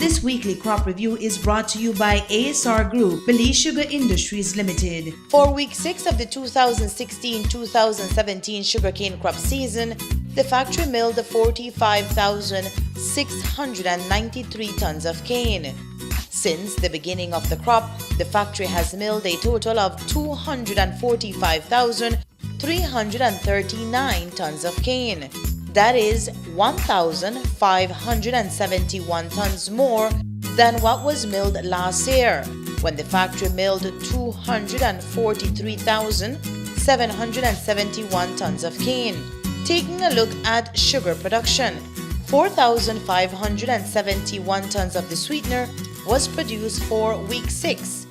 This weekly crop review is brought to you by ASR Group, Belize Sugar Industries Limited. For week 6 of the 2016-2017 sugarcane crop season, the factory milled 45,693 tons of cane. Since the beginning of the crop, the factory has milled a total of 245,339 tons of cane. That is 1,571 tons more than what was milled last year, when the factory milled 243,771 tons of cane. Taking a look at sugar production, 4,571 tons of the sweetener was produced for week 6,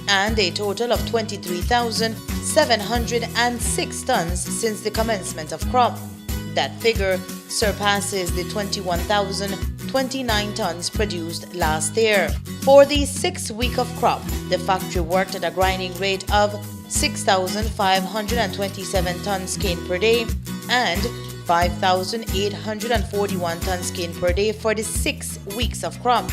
and a total of 23,706 tons since the commencement of crop. That figure surpasses the 21,029 tons produced last year. For the 6th week of crop, the factory worked at a grinding rate of 6,527 tons cane per day and 5,841 tons cane per day for the 6 weeks of crop.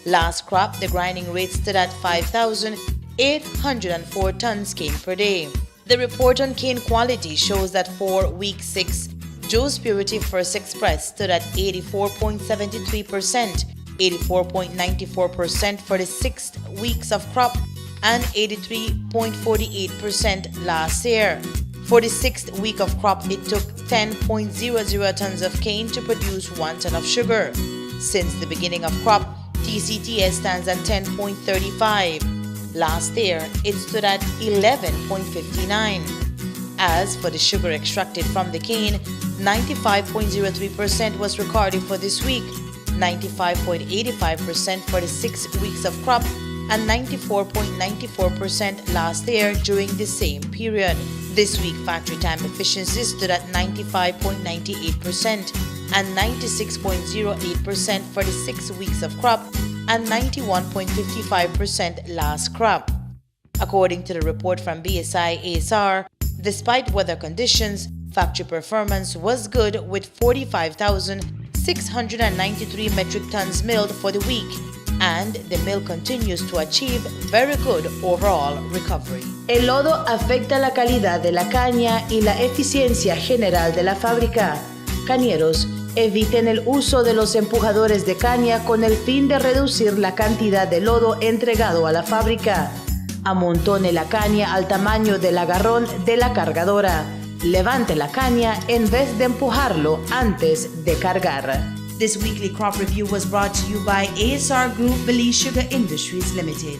Last crop, the grinding rate stood at 5,804 tons cane per day. The report on cane quality shows that for week 6, Joe's Purity First Express stood at 84.73%, 84.94% for the 6 weeks of crop, and 83.48% last year. For the 6th week of crop, it took 10.00 tons of cane to produce 1 ton of sugar. Since the beginning of crop, TCTS stands at 10.35. Last year, it stood at 11.59. As for the sugar extracted from the cane, 95.03% was recorded for this week, 95.85% for the 6 weeks of crop, and 94.94% last year during the same period. This week, factory time efficiency stood at 95.98% and 96.08% for the 6 weeks of crop, and 91.55% last crop. According to the report from BSI ASR, despite weather conditions, factory performance was good with 45,693 metric tons milled for the week, and the mill continues to achieve very good overall recovery. El lodo afecta la calidad de la caña y la eficiencia general de la fábrica. Cañeros, eviten el uso de los empujadores de caña con el fin de reducir la cantidad de lodo entregado a la fábrica. Amontone la caña al tamaño del agarrón de la cargadora. Levante la caña en vez de empujarlo antes de cargar. This weekly crop review was brought to you by ASR Group, Belize Sugar Industries Limited.